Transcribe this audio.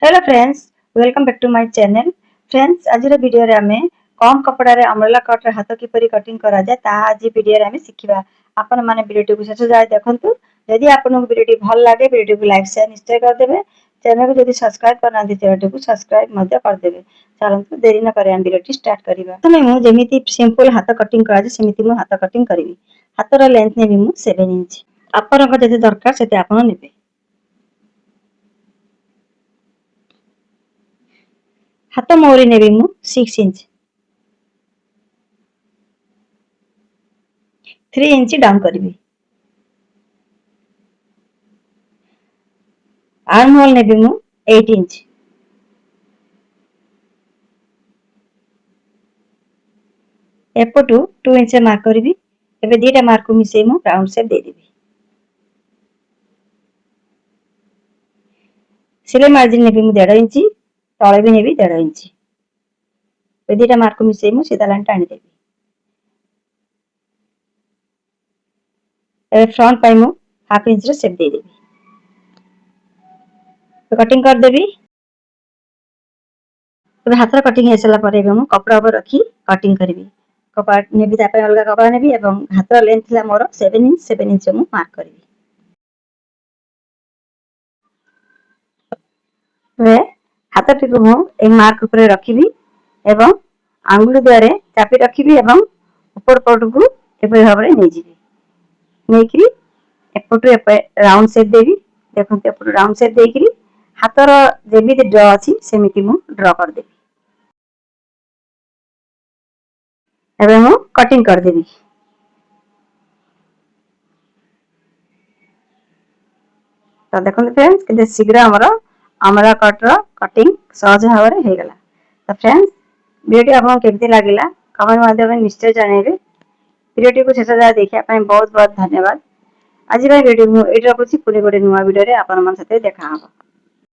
Hello friends, welcome back to my channel. Friends, आज video रे आमे कम कपड़ा रे अम्ब्रेला कट रे हाथ किपरि कटिंग करा जाय ता आज वीडियो रे आमे सिखिबा। आपण माने वीडियो को शेष जाय देखंतु। यदि आपन वीडियो भल लागे वीडियो को लाइक शेयर निश्चय कर देबे। चैनल को यदि सब्सक्राइब करना दी चैनल को सब्सक्राइब मध्य कर देबे। चलंतु देरी न करे हम वीडियो स्टार्ट करिबा। तमे मु जेमिति सिंपल हाथ कटिंग करा जाय सेमिति मु हाथ कटिंग करिवि। हाथ रो लेंथ नेबि मु 7 इंच। आपन को जति दरकार सेते आपन नेबे। हाथ मोरी नेबी मु 6 इंच 3 इंच डाउन करिवि। आर्म होल नेबी मु 8 इंच एपटू 2 इंच मार्क करिवि। एबे दीटा मार्क को मिसे मु राउंड शेप दे देबी। सिलाई मार्जिन नेबी मु 1.5 इंच तळे भी नेबी 1.5 इंच। ए दीटा मार्क को मिसे मु सीधा लाइन टाणी देबी। ए फ्रंट पाई मु हाफ इंच रे शेप दे देबी। तो कटिंग कर देबी। तो हाथ रा कटिंग हेसला परे मु कपड़ा ऊपर रखी कटिंग करबी। कपड़ा नेबी तापे अलगा कपड़ा नेबी एवं हाथ रा लेंथ ला मोर 7 इंच मु मार्क करबी। वे हाथ टिको मु ए मार्क ऊपर रखिबी एवं आंगुल द्वारे चापी रखिबी एवं ऊपर पट को एपरि भाबरे नै जिबी। नेकरी एपटू एपे राउंड शेप देबी। देखो एपटू राउंड शेप देकरी हाथर जेमिति ड्र अछि सेमिति मु ड्र कर देबी। एबे मु कटिंग कर देबी। तो देखो फ्रेंड्स केते शीघ्र हमर अमरा कट रो कटिंग सहज भाबरे हे गेला। तो फ्रेंड्स वीडियो आपन केमति लागिला कमेंट माध्यम निश्चय जणाइबे। वीडियो को शेष जाय देखिया पय बहुत बहुत धन्यवाद। आज वीडियो मु एटा रखुची पुनी गोटे नुवा वीडियो रे आपन मन साथे देखा हबो।